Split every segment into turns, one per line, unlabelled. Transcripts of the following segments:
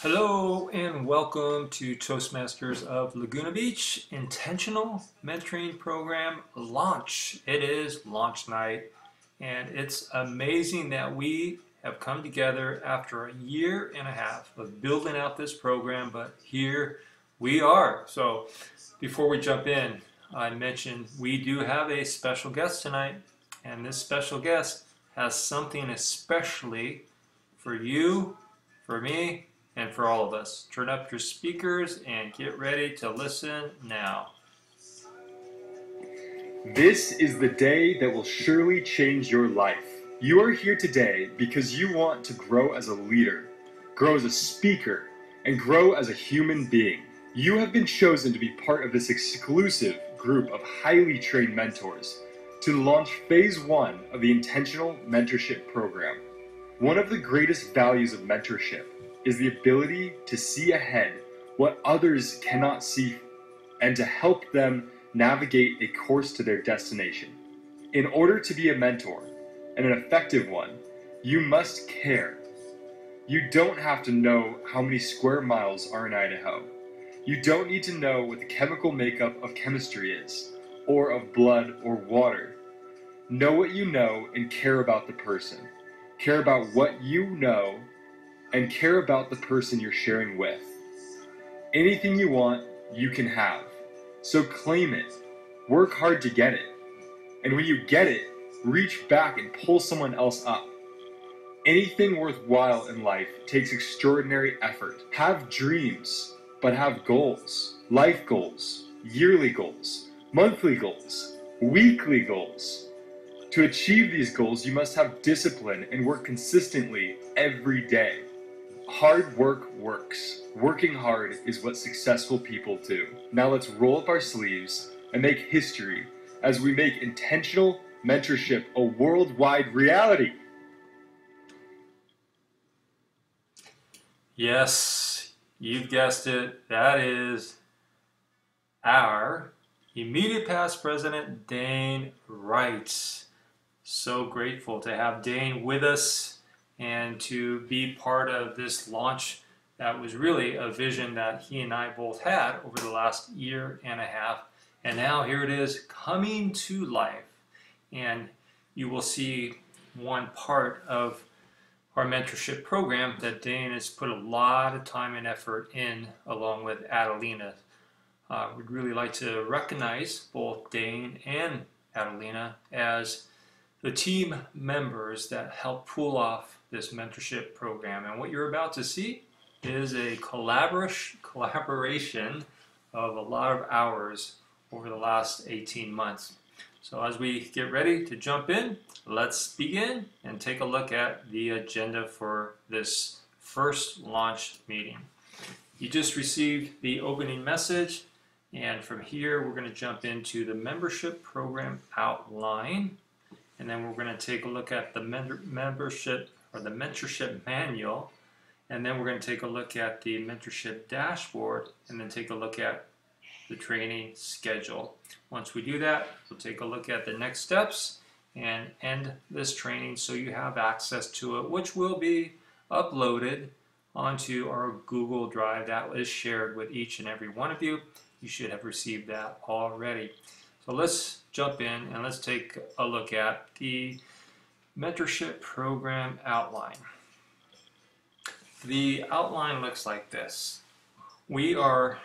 Hello and welcome to Toastmasters of Laguna Beach Intentional Mentoring Program launch. It is launch night and it's amazing that we have come together after a year and a half of building out this program, but here we are. So before we jump in, I mentioned we do have a special guest tonight, and this special guest has something especially for you, for me, and for all of us. Turn up your speakers and get ready to listen now.
This is the day that will surely change your life. You are here today because you want to grow as a leader, grow as a speaker, and grow as a human being. You have been chosen to be part of this exclusive group of highly trained mentors to launch phase 1 of the Intentional Mentorship Program. One of the greatest values of mentorship is the ability to see ahead what others cannot see and to help them navigate a course to their destination. In order to be a mentor, and an effective one, you must care. You don't have to know how many square miles are in Idaho. You don't need to know what the chemical makeup of chemistry is, or of blood or water. Know what you know and care about the person. Care about what you know and care about the person you're sharing with. Anything you want, you can have. So claim it. Work hard to get it. And when you get it, reach back and pull someone else up. Anything worthwhile in life takes extraordinary effort. Have dreams, but have goals. Life goals, yearly goals, monthly goals, weekly goals. To achieve these goals, you must have discipline and work consistently every day. Hard work works. Working hard is what successful people do. Now let's roll up our sleeves and make history as we make intentional mentorship a worldwide reality.
Yes, you've guessed it. That is our immediate past president, Dane Wright. So grateful to have Dane with us and to be part of this launch that was really a vision that he and I both had over the last year and a half. And now here it is coming to life. And you will see one part of our mentorship program that Dane has put a lot of time and effort in along with Adelina. We'd really like to recognize both Dane and Adelina as the team members that help pull off this mentorship program. And what you're about to see is a collaboration of a lot of hours over the last 18 months. So as we get ready to jump in, let's begin and take a look at the agenda for this first launch meeting. You just received the opening message, and from here we're going to jump into the membership program outline. And then we're going to take a look at the membership or the mentorship manual. And then we're going to take a look at the mentorship dashboard and then take a look at the training schedule. Once we do that, we'll take a look at the next steps and end this training so you have access to it, which will be uploaded onto our Google Drive that is shared with each and every one of you. You should have received that already. So let's jump in and let's take a look at the mentorship program outline. The outline looks like this. We are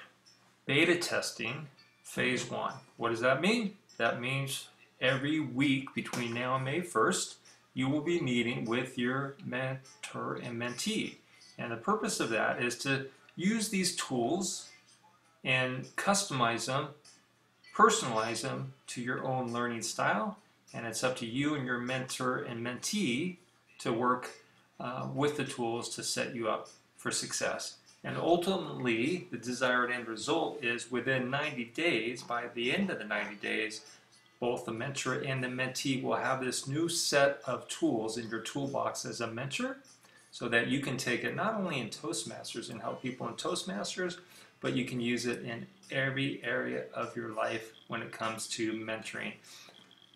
beta testing phase 1. What does that mean? That means every week between now and May 1st, you will be meeting with your mentor and mentee. And the purpose of that is to use these tools and customize them, personalize them to your own learning style, and it's up to you and your mentor and mentee to work with the tools to set you up for success. And ultimately, the desired end result is within 90 days, by the end of the 90 days, both the mentor and the mentee will have this new set of tools in your toolbox as a mentor so that you can take it not only in Toastmasters and help people in Toastmasters, but you can use it in every area of your life when it comes to mentoring.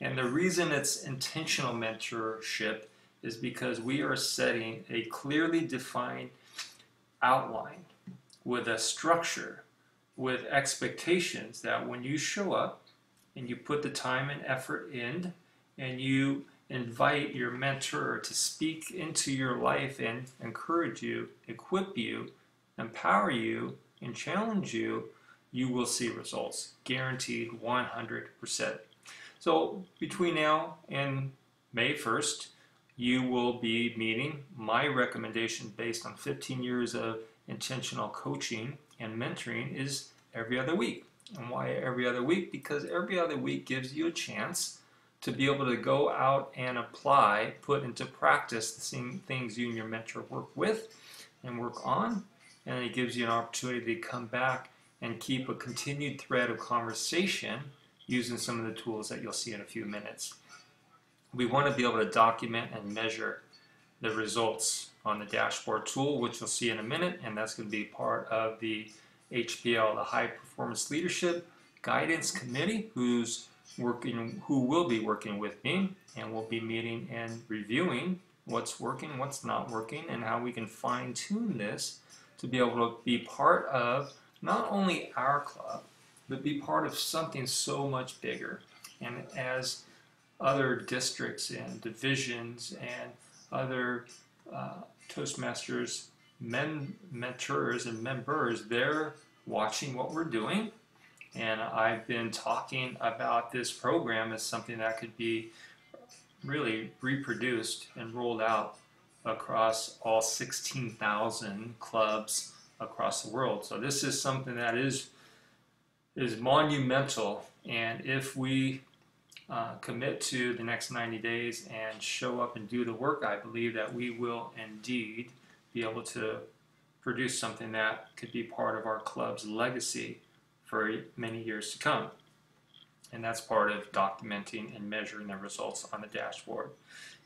And the reason it's intentional mentorship is because we are setting a clearly defined outline, with a structure, with expectations that when you show up and you put the time and effort in and you invite your mentor to speak into your life and encourage you, equip you, empower you, and challenge you, you will see results. Guaranteed 100%. So between now and May 1st, you will be meeting. My recommendation based on 15 years of intentional coaching and mentoring is every other week. And why every other week? Because every other week gives you a chance to be able to go out and apply, put into practice the same things you and your mentor work with and work on. And it gives you an opportunity to come back and keep a continued thread of conversation using some of the tools that you'll see in a few minutes. We want to be able to document and measure the results on the dashboard tool, which you'll see in a minute, and that's going to be part of the HPL, the High Performance Leadership Guidance Committee, who will be working with me, and we'll be meeting and reviewing what's working, what's not working, and how we can fine-tune this to be able to be part of not only our club, but be part of something so much bigger. And as other districts and divisions and other Toastmasters mentors and members, they're watching what we're doing. And I've been talking about this program as something that could be really reproduced and rolled out across all 16,000 clubs across the world. So this is something that is monumental, and if we commit to the next 90 days and show up and do the work, I believe that we will indeed be able to produce something that could be part of our club's legacy for many years to come. And that's part of documenting and measuring the results on the dashboard.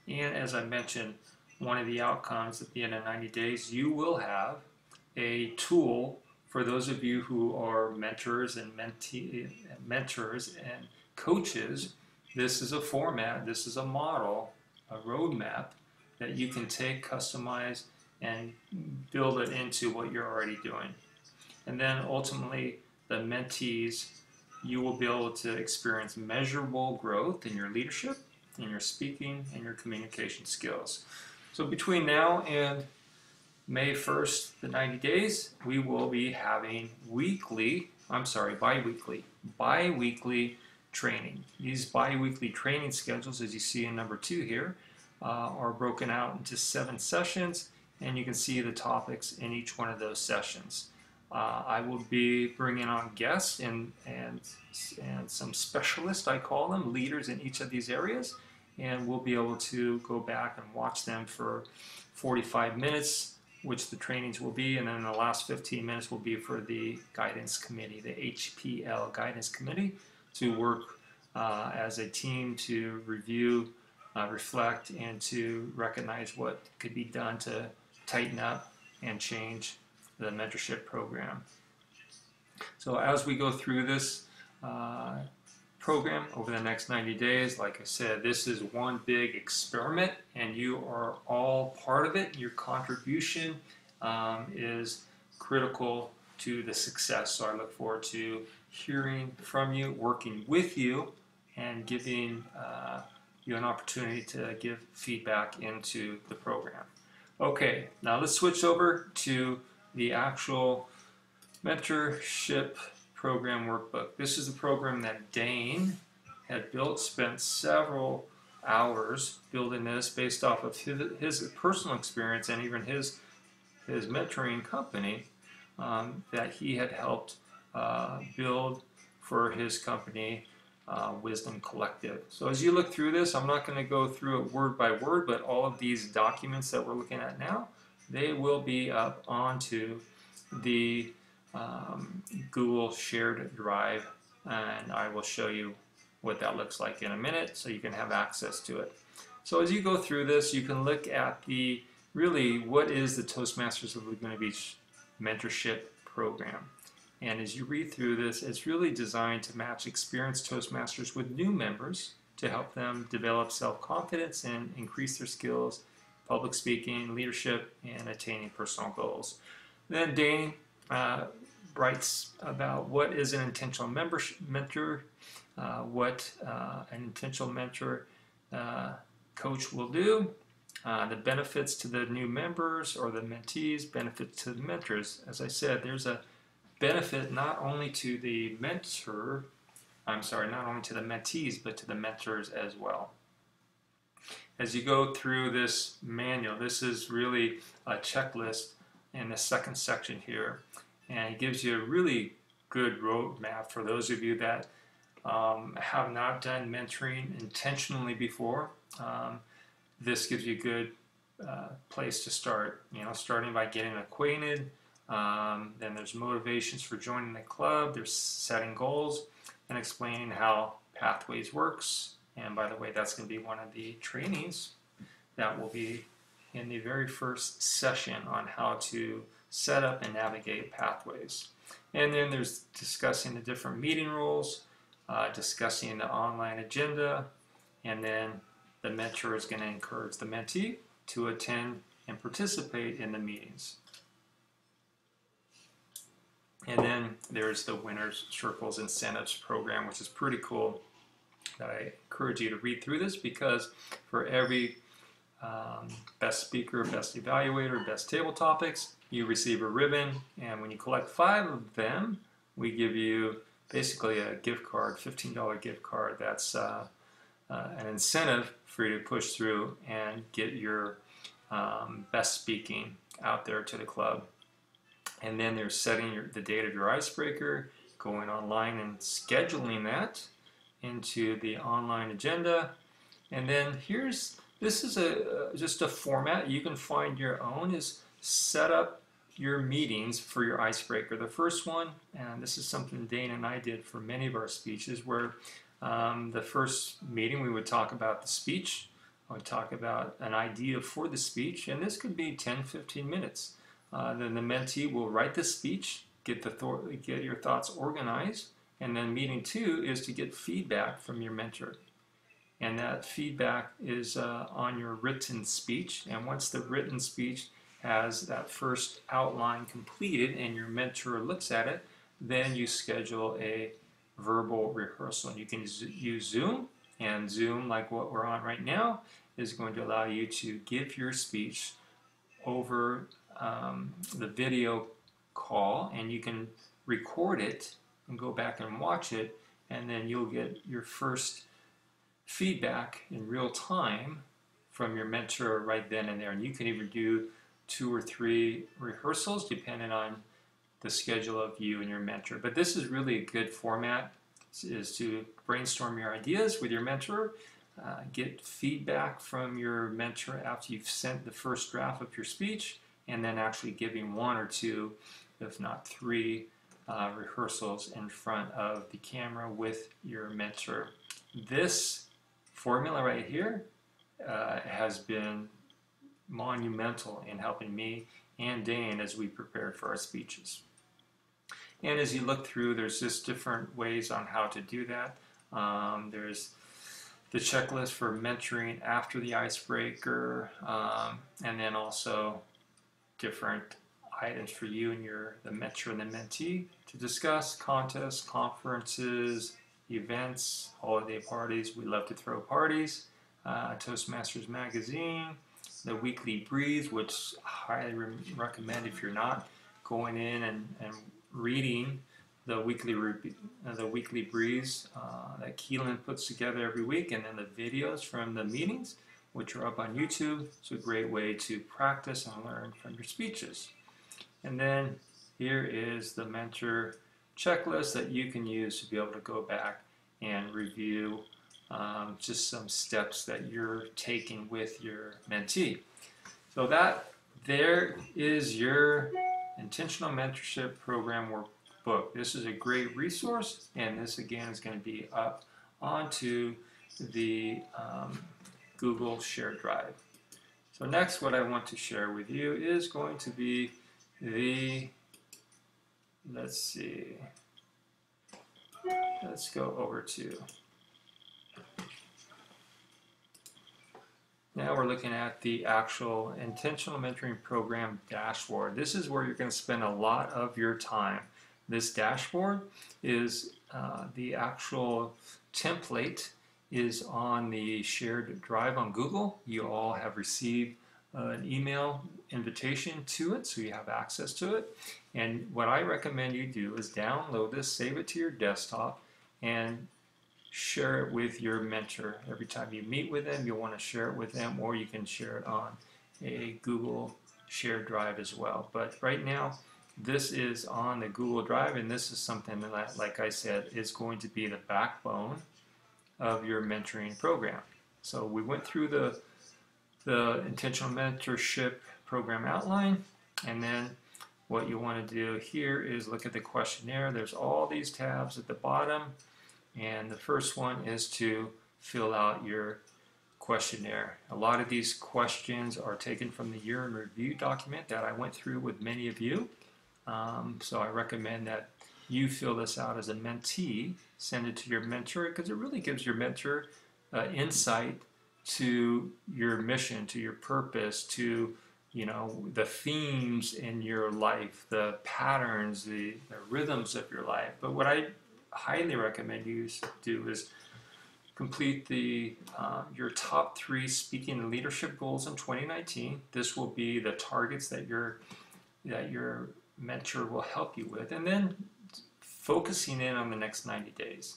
And as I mentioned, one of the outcomes at the end of 90 days, you will have a tool for those of you who are mentors and coaches. This is a format, this is a model, a roadmap that you can take, customize, and build it into what you're already doing. And then ultimately, the mentees, you will be able to experience measurable growth in your leadership, in your speaking, and your communication skills. So between now and May 1st, the 90 days, we will be having bi-weekly training. These bi-weekly training schedules, as you see in number 2 here, are broken out into 7 sessions, and you can see the topics in each one of those sessions. I will be bringing on guests and some specialists, I call them, leaders in each of these areas, and we'll be able to go back and watch them for 45 minutes, which the trainings will be, and then the last 15 minutes will be for the guidance committee, the HPL guidance committee, to work as a team to review, reflect, and to recognize what could be done to tighten up and change the mentorship program. So as we go through this program over the next 90 days, like I said, this is one big experiment, and you are all part of it. Your contribution is critical to the success. So I look forward to hearing from you, working with you, and giving you an opportunity to give feedback into the program. Okay, now let's switch over to the actual mentorship program workbook. This is the program that Dane had built, spent several hours building this based off of his personal experience and even his mentoring company that he had helped build for his company, Wisdom Collective. So as you look through this, I'm not going to go through it word by word, but all of these documents that we're looking at now, they will be up onto the Google Shared Drive, and I will show you what that looks like in a minute so you can have access to it. So as you go through this, you can look at what is the Toastmasters of Laguna Beach mentorship program. And as you read through this, it's really designed to match experienced Toastmasters with new members to help them develop self-confidence and increase their skills, public speaking, leadership, and attaining personal goals. Then Dane writes about what is an intentional mentor, what an intentional mentor coach will do, the benefits to the new members or the mentees, benefits to the mentors. As I said, there's a benefit not only to the mentor, not only to the mentees, but to the mentors as well. As you go through this manual, this is really a checklist in the second section here, and it gives you a really good roadmap for those of you that have not done mentoring intentionally before. This gives you a good place to start, starting by getting acquainted. Then there's motivations for joining the club, there's setting goals, and explaining how Pathways works. And by the way, that's going to be one of the trainings that will be in the very first session on how to set up and navigate Pathways. And then there's discussing the different meeting rules, discussing the online agenda, and then the mentor is going to encourage the mentee to attend and participate in the meetings. And then there's the Winners Circles Incentives program, which is pretty cool. I encourage you to read through this, because for every best speaker, best evaluator, best table topics, you receive a ribbon, and when you collect 5 of them, we give you basically a gift card, $15 gift card. That's an incentive for you to push through and get your best speaking out there to the club. And then there's setting the date of your icebreaker, going online and scheduling that into the online agenda. And then this is just a format you can find your own, is set up your meetings for your icebreaker. The first one, and this is something Dane and I did for many of our speeches, where the first meeting we would talk about the speech. I would talk about an idea for the speech, and this could be 10-15 minutes. Then the mentee will write the speech, get your thoughts organized, and then meeting 2 is to get feedback from your mentor. And that feedback is on your written speech. And once the written speech has that first outline completed and your mentor looks at it, then you schedule a verbal rehearsal. And you can use Zoom, and Zoom, like what we're on right now, is going to allow you to give your speech over the video call, and you can record it and go back and watch it, and then you'll get your first feedback in real time from your mentor right then and there. And you can even do 2 or 3 rehearsals depending on the schedule of you and your mentor. But this is really a good format, is to brainstorm your ideas with your mentor, get feedback from your mentor after you've sent the first draft of your speech, and then actually giving 1 or 2, if not 3, rehearsals in front of the camera with your mentor. This formula right here has been monumental in helping me and Dane as we prepared for our speeches. And as you look through, there's just different ways on how to do that. There's the checklist for mentoring after the icebreaker, and then also different items for you and the mentor and the mentee to discuss: contests, conferences, events, holiday parties. We love to throw parties. Toastmasters magazine, the weekly breeze, which I highly recommend if you're not going in and reading the weekly breeze that Keelan puts together every week, and then the videos from the meetings, which are up on YouTube. It's a great way to practice and learn from your speeches. And then here is the mentor checklist that you can use to be able to go back and review just some steps that you're taking with your mentee. So there is your Intentional Mentorship Program workbook. This is a great resource, and this again is going to be up onto the Google Shared Drive. So next, what I want to share with you is going to be let's go over to Now we're looking at the actual intentional mentoring program dashboard. This is where you're going to spend a lot of your time. This dashboard is the actual template is on the shared drive on Google. You all have received an email invitation to it, so you have access to it. And what I recommend you do is download this, save it to your desktop, and share it with your mentor. Every time you meet with them, you'll want to share it with them, or you can share it on a Google shared drive as well. But right now, this is on the Google Drive, and this is something that, like I said, is going to be the backbone of your mentoring program. So we went through the intentional mentorship program outline, and then what you want to do here is look at the questionnaire. There's all these tabs at the bottom, and the first one is to fill out your questionnaire. A lot of these questions are taken from the year in review document that I went through with many of you. So I recommend that you fill this out as a mentee, send it to your mentor, because it really gives your mentor insight to your mission, to your purpose, to the themes in your life, the patterns, the rhythms of your life. But what I highly recommend you do is complete your top 3 speaking and leadership goals in 2019. This will be the targets that your mentor will help you with, and then focusing in on the next 90 days.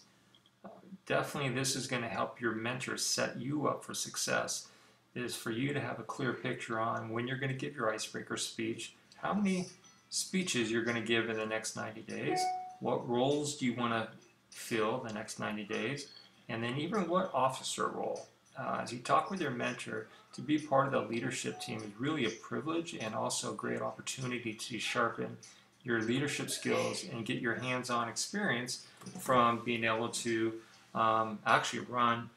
Definitely this is going to help your mentor set you up for success, is for you to have a clear picture on when you're going to give your icebreaker speech, how many speeches you're going to give in the next 90 days, what roles do you want to fill the next 90 days, and then even what officer role. As you talk with your mentor, to be part of the leadership team is really a privilege and also a great opportunity to sharpen your leadership skills and get your hands-on experience from being able to actually run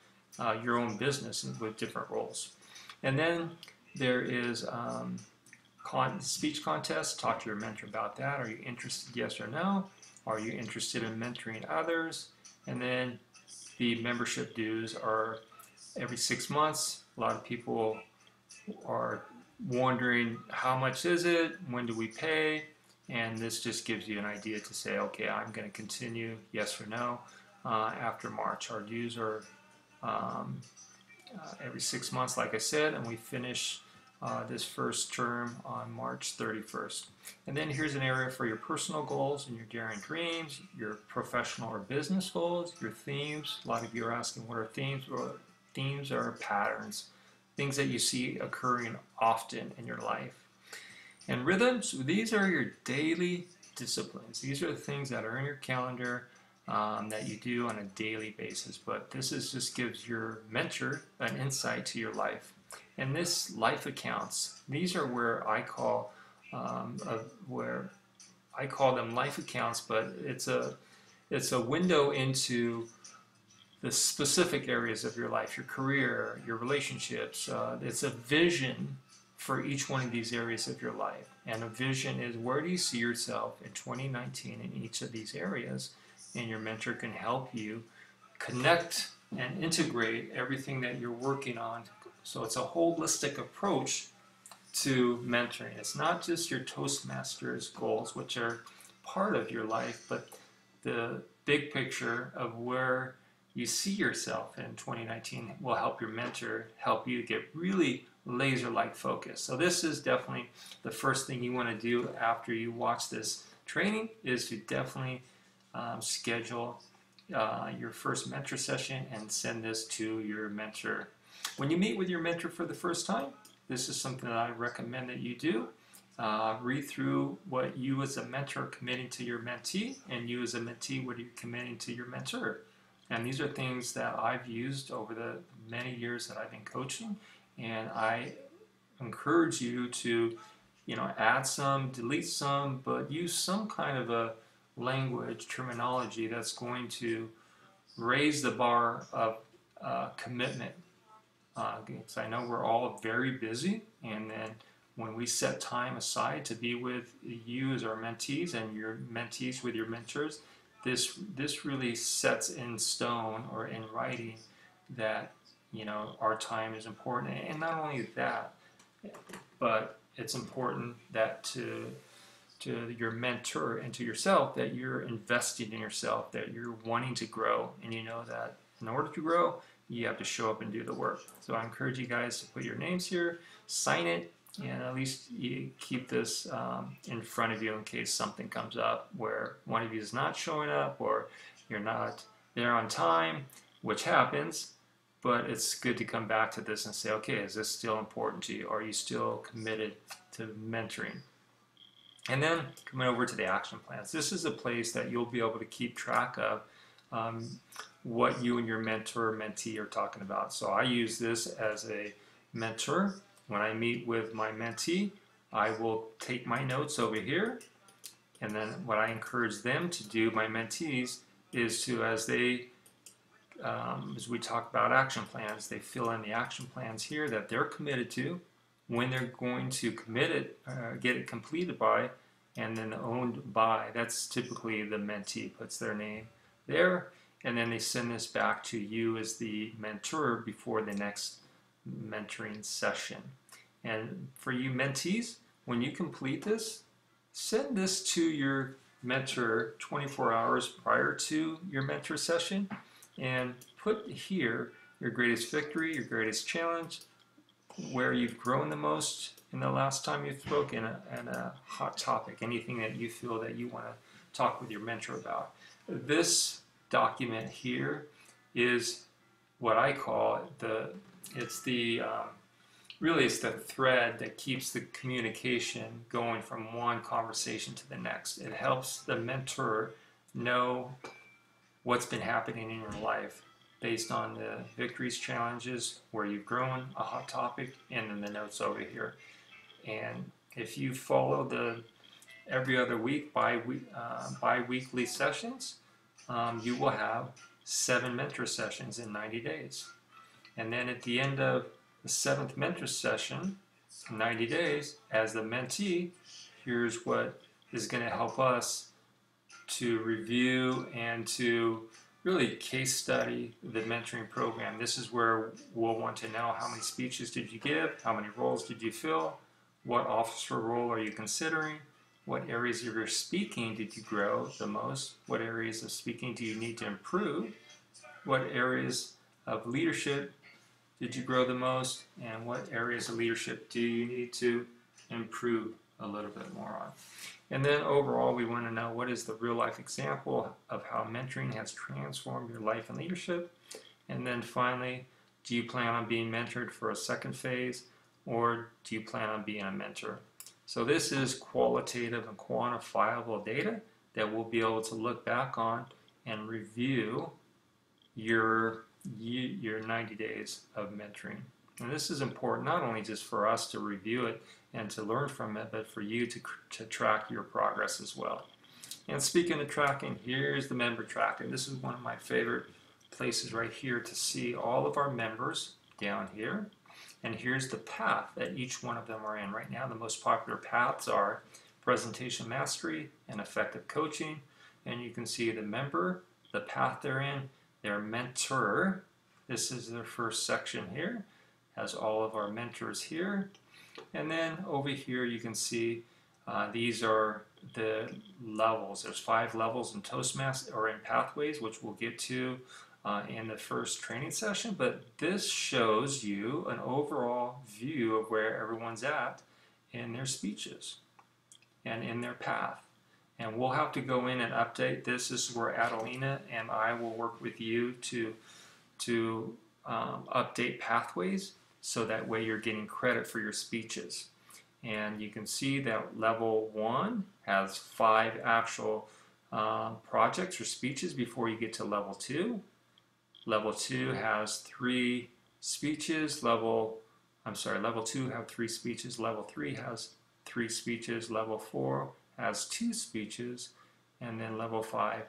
your own business with different roles. And then there is speech contest. Talk to your mentor about that. Are you interested, yes or no? Are you interested in mentoring others? And then the membership dues are every 6 months. A lot of people are wondering how much is it, when do we pay, and this just gives you an idea to say, okay, I'm going to continue, yes or no, after March. Our dues are every 6 months, like I said, and we finish this first term on March 31st. And then here's an area for your personal goals and your daring dreams, your professional or business goals, your themes. A lot of you are asking what are themes? Well, themes are patterns, things that you see occurring often in your life. And rhythms, these are your daily disciplines. These are the things that are in your calendar that you do on a daily basis. But this just gives your mentor an insight to your life. And this life accounts, these are where I call them life accounts, but it's a window into the specific areas of your life, your career, your relationships. It's a vision for each one of these areas of your life. And a vision is, where do you see yourself in 2019 in each of these areas? And your mentor can help you connect and integrate everything that you're working on. So it's a holistic approach to mentoring. It's not just your Toastmasters goals, which are part of your life, but the big picture of where you see yourself in 2019 will help your mentor help you get really laser-like focus. So this is definitely the first thing you want to do after you watch this training, is to definitely schedule your first mentor session and send this to your mentor. When you meet with your mentor for the first time, this is something that I recommend that you do. Read through what you as a mentor are committing to your mentee, and you as a mentee, what are you committing to your mentor. And these are things that I've used over the many years that I've been coaching, and I encourage you to, add some, delete some, but use some kind of a language, terminology that's going to raise the bar of commitment. Because I know we're all very busy, and then when we set time aside to be with you as our mentees and your mentees with your mentors, this really sets in stone or in writing that our time is important. And not only that, but it's important that to your mentor and to yourself that you're investing in yourself, that you're wanting to grow, and you know that in order to grow, you have to show up and do the work. So I encourage you guys to put your names here, sign it, and at least you keep this in front of you in case something comes up where one of you is not showing up or you're not there on time, which happens. But it's good to come back to this and say, okay, is this still important to you? Are you still committed to mentoring? And then coming over to the action plans. This is a place that you'll be able to keep track of what you and your mentor or mentee are talking about. So I use this as a mentor. When I meet with my mentee, I will take my notes over here. And then what I encourage them to do, my mentees, is to, as we talk about action plans, they fill in the action plans here that they're committed to, when they're going to commit it, get it completed by, and then owned by. That's typically the mentee puts their name there, and then they send this back to you as the mentor before the next mentoring session. And for you mentees, when you complete this, send this to your mentor 24 hours prior to your mentor session, and put here your greatest victory, your greatest challenge, where you've grown the most in the last time you spoke, and a hot topic, anything that you feel that you want to talk with your mentor about. This document here is what I call really it's the thread that keeps the communication going from one conversation to the next. It helps the mentor know what's been happening in your life based on the victories, challenges, where you've grown, a hot topic, and then the notes over here. And if you follow the every other week bi-weekly sessions, you will have 7 mentor sessions in 90 days. And then at the end of the 7th mentor session, 90 days, as the mentee, here's what is going to help us to review and to really case study the mentoring program. This is where we'll want to know how many speeches did you give, how many roles did you fill, what officer role are you considering, what areas of your speaking did you grow the most, what areas of speaking do you need to improve, what areas of leadership did you grow the most, and what areas of leadership do you need to improve a little bit more on. And then overall, we want to know what is the real life example of how mentoring has transformed your life and leadership. And then finally, do you plan on being mentored for a second phase, or do you plan on being a mentor? So this is qualitative and quantifiable data that we'll be able to look back on and review your 90 days of mentoring. And this is important not only just for us to review it and to learn from it, but for you to track your progress as well. And speaking of tracking, here's the member track. And this is one of my favorite places right here to see all of our members down here. And here's the path that each one of them are in. Right now, the most popular paths are presentation mastery and effective coaching. And you can see the member, the path they're in, their mentor. This is their first section here. Has all of our mentors here. And then over here you can see these are the levels. There's 5 levels in Toastmasters or in Pathways, which we'll get to in the first training session. But this shows you an overall view of where everyone's at in their speeches and in their path. And we'll have to go in and update this. This is where Adelina and I will work with you to update Pathways, so that way you're getting credit for your speeches. And you can see that level 1 has 5 actual projects or speeches before you get to level 2. Level 2 has 3 speeches. Level 2 have 3 speeches. Level 3 has 3 speeches. Level 4 has 2 speeches. And then level 5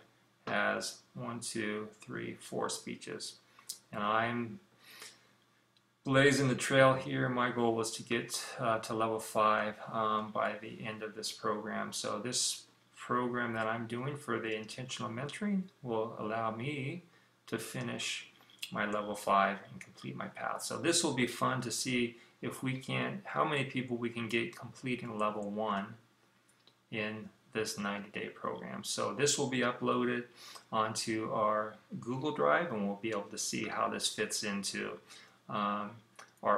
has 4 speeches. And I'm blazing the trail here. My goal was to get to level 5 by the end of this program. So this program that I'm doing for the intentional mentoring will allow me to finish my level 5 and complete my path. So this will be fun to see if we can, how many people we can get completing level 1 in this 90-day program. So this will be uploaded onto our Google Drive, and we'll be able to see how this fits into our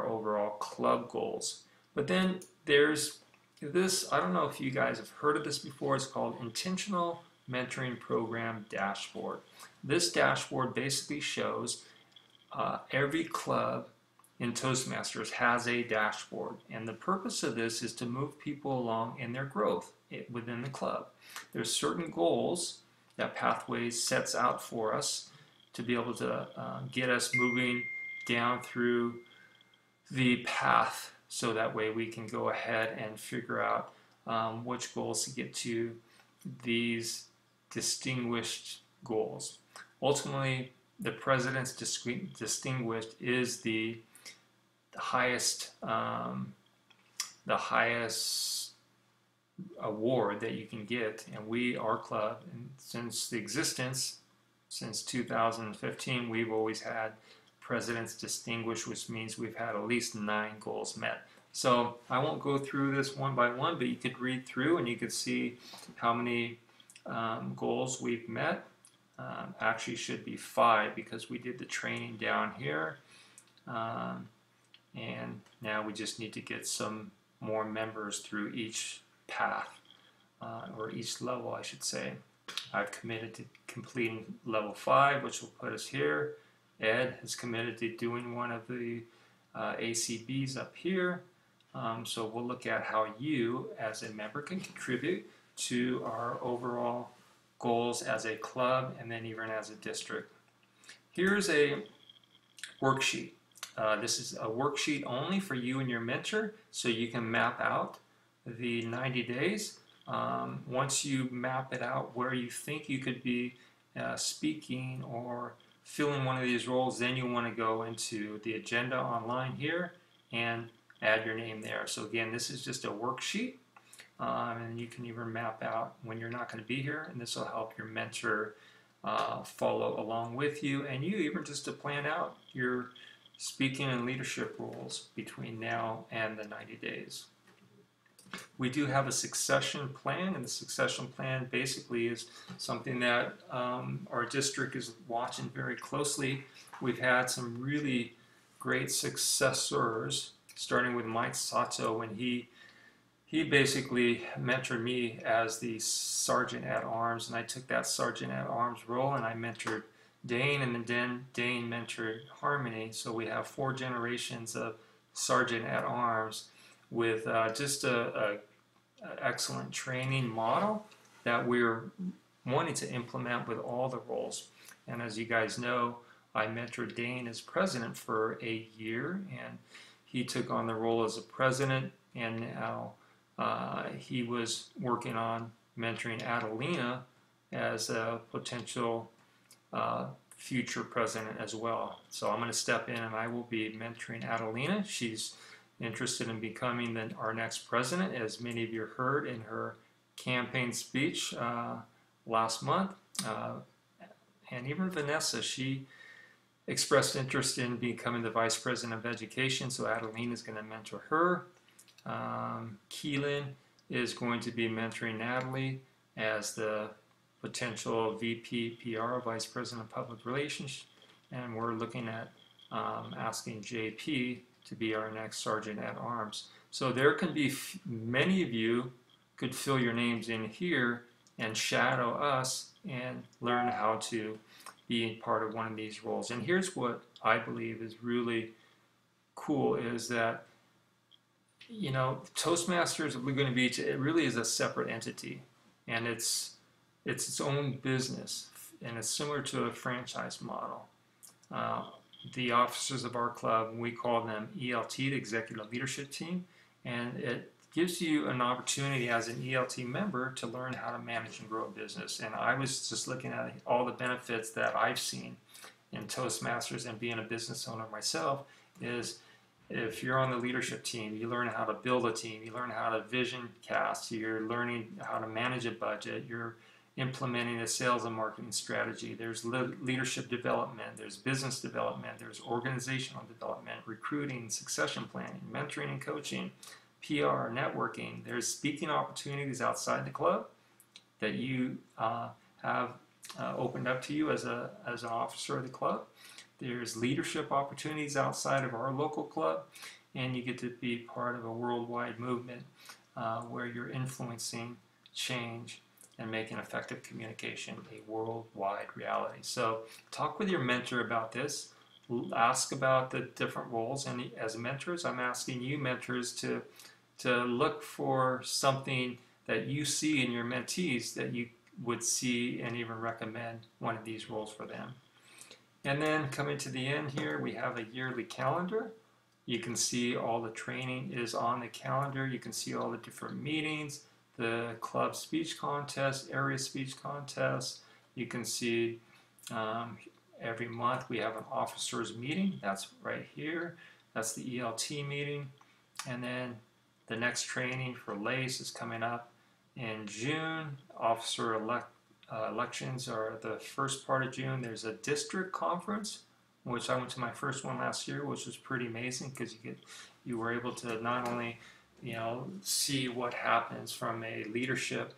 overall club goals. But then there's this, I don't know if you guys have heard of this before, it's called Intentional Mentoring Program Dashboard. This dashboard basically shows every club in Toastmasters has a dashboard, and the purpose of this is to move people along in their growth within the club. There's certain goals that Pathways sets out for us to be able to get us moving down through the path, so that way we can go ahead and figure out which goals to get to these distinguished goals. Ultimately, the President's Distinguished is the highest award that you can get, and our club, and since the existence, since 2015, we've always had President's Distinguished, which means we've had at least 9 goals met. So I won't go through this one by one, but you could read through and you could see how many goals we've met. Actually should be 5 because we did the training down here, and now we just need to get some more members through each path, or each level I should say. I've committed to completing level 5, which will put us here. Ed has committed to doing one of the ACBs up here. So we'll look at how you as a member can contribute to our overall goals as a club and then even as a district. Here's a worksheet. This is a worksheet only for you and your mentor, so you can map out the 90 days. Once you map it out where you think you could be speaking or filling one of these roles, then you want to go into the agenda online here and add your name there. So again, this is just a worksheet, and you can even map out when you're not going to be here, and this will help your mentor follow along with you, and you even just to plan out your speaking and leadership roles between now and the 90 days. We do have a succession plan, and the succession plan basically is something that our district is watching very closely. We've had some really great successors, starting with Mike Sato, when he basically mentored me as the Sergeant at Arms, and I took that Sergeant at Arms role and I mentored Dane, and then Dane mentored Harmony. So we have 4 generations of Sergeant at Arms with just a excellent training model that we're wanting to implement with all the roles. And as you guys know, I mentored Dane as president for a year, and he took on the role as a president, and now he was working on mentoring Adelina as a potential future president as well. So I'm going to step in and I will be mentoring Adelina. She's interested in becoming our next president, as many of you heard in her campaign speech last month. And even Vanessa, she expressed interest in becoming the vice president of education, so Adelina is going to mentor her. Keelan is going to be mentoring Natalie as the potential VP PR, Vice President of Public Relations, and we're looking at asking JP to be our next Sergeant at Arms. So there can be many of you could fill your names in here and shadow us and learn how to be part of one of these roles. And here's what I believe is really cool is that, you know, Toastmasters at Laguna Beach, it really is a separate entity, and it's its own business, and it's similar to a franchise model. The officers of our club, we call them ELT, the Executive Leadership Team, and it gives you an opportunity as an ELT member to learn how to manage and grow a business. And I was just looking at all the benefits that I've seen in Toastmasters and being a business owner myself is if you're on the leadership team, you learn how to build a team, you learn how to vision cast, you're learning how to manage a budget, you're implementing a sales and marketing strategy. There's leadership development, there's business development, there's organizational development, recruiting, succession planning, mentoring and coaching, PR, networking. There's speaking opportunities outside the club that you have opened up to you as an officer of the club. There's leadership opportunities outside of our local club, and you get to be part of a worldwide movement where you're influencing change and making effective communication a worldwide reality. So talk with your mentor about this. Ask about the different roles, and as mentors, I'm asking you mentors to look for something that you see in your mentees that you would see and even recommend one of these roles for them. And then coming to the end here, we have a yearly calendar. You can see all the training is on the calendar. You can see all the different meetings, the club speech contest, area speech contest. You can see every month we have an officers meeting. That's right here. That's the ELT meeting. And then the next training for LACE is coming up in June. Officer elections are the first part of June. There's a district conference, which I went to my first one last year, which was pretty amazing because you were able to not only see what happens from a leadership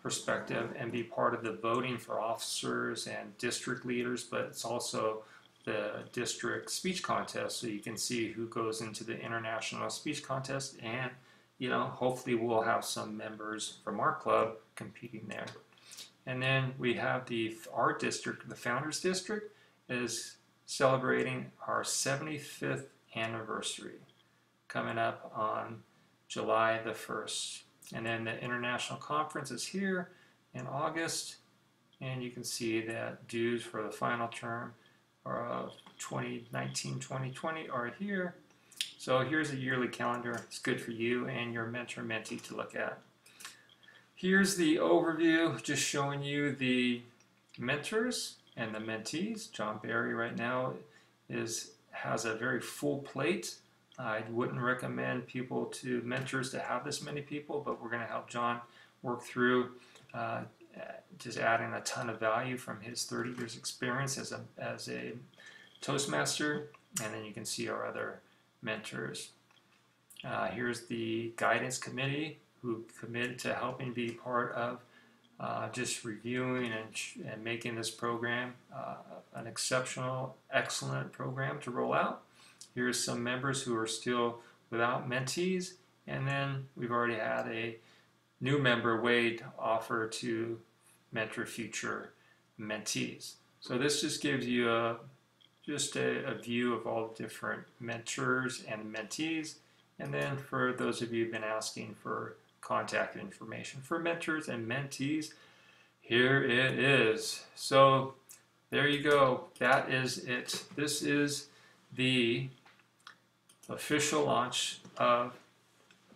perspective and be part of the voting for officers and district leaders, but it's also the district speech contest, so you can see who goes into the international speech contest, and hopefully we'll have some members from our club competing there. And then we have our district, the Founders District, is celebrating our 75th anniversary coming up on July the 1st. And then the International Conference is here in August, and you can see that dues for the final term of 2019-2020 are here. So here's a yearly calendar. It's good for you and your mentor-mentee to look at. Here's the overview, just showing you the mentors and the mentees. John Barry right now has a very full plate. I wouldn't recommend mentors to have this many people, but we're going to help John work through just adding a ton of value from his 30 years experience as a Toastmaster. And then you can see our other mentors. Here's the guidance committee who committed to helping be part of just reviewing and making this program an exceptional, excellent program to roll out. Here's some members who are still without mentees, and then we've already had a new member, Wade, offer to mentor future mentees. So this just gives you a view of all the different mentors and mentees. And then for those of you who've been asking for contact information for mentors and mentees, here it is. So there you go. That is it. This is the official launch of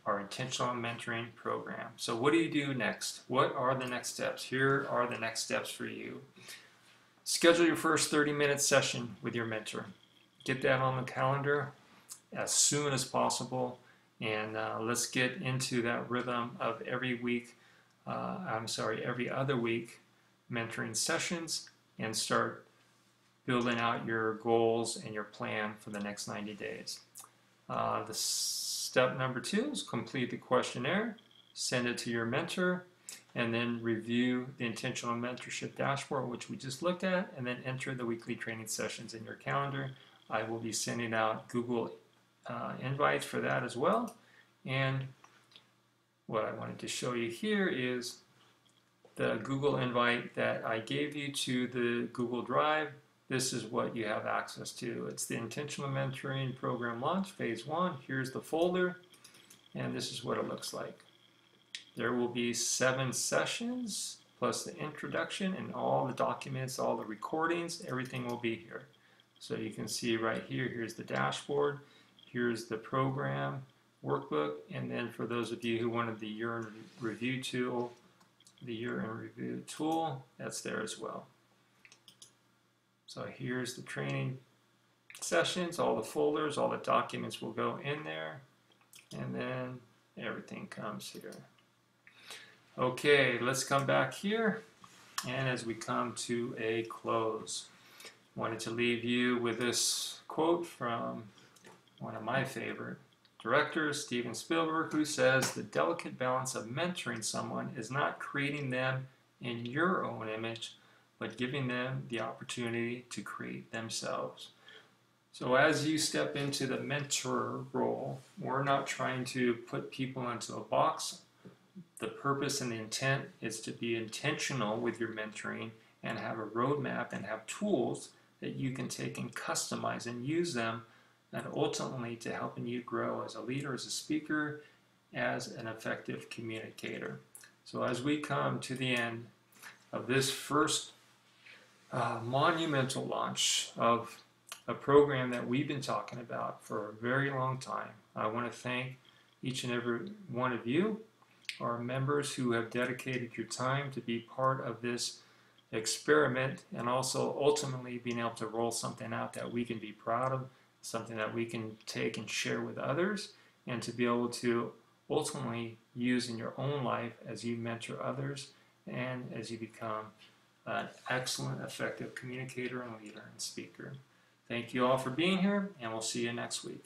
our intentional mentoring program. So what do you do next? What are the next steps? Here are the next steps for you. Schedule your first 30-minute session with your mentor. Get that on the calendar as soon as possible, and let's get into that rhythm of every other week mentoring sessions, and start building out your goals and your plan for the next 90 days. The step number 2 is complete the questionnaire, send it to your mentor, and then review the intentional mentorship dashboard, which we just looked at, and then enter the weekly training sessions in your calendar. I will be sending out Google invites for that as well. And what I wanted to show you here is the Google invite that I gave you to the Google Drive. This is what you have access to. It's the Intentional Mentoring Program Launch, Phase 1. Here's the folder, and this is what it looks like. There will be 7 sessions, plus the introduction and all the documents, all the recordings, everything will be here. So you can see right here, here's the dashboard, here's the program workbook, and then for those of you who wanted the year in review tool, that's there as well. So here's the training sessions, all the folders, all the documents will go in there, and then everything comes here. Okay, let's come back here. And as we come to a close, wanted to leave you with this quote from one of my favorite directors, Steven Spielberg, who says, "The delicate balance of mentoring someone is not creating them in your own image, but giving them the opportunity to create themselves." So as you step into the mentor role, we're not trying to put people into a box. The purpose and the intent is to be intentional with your mentoring and have a roadmap and have tools that you can take and customize and use them, and ultimately to helping you grow as a leader, as a speaker, as an effective communicator. So as we come to the end of this first monumental launch of a program that we've been talking about for a very long time, I want to thank each and every one of you, our members who have dedicated your time to be part of this experiment, and also ultimately being able to roll something out that we can be proud of, something that we can take and share with others, and to be able to ultimately use in your own life as you mentor others and as you become an excellent, effective communicator and leader and speaker. Thank you all for being here, and we'll see you next week.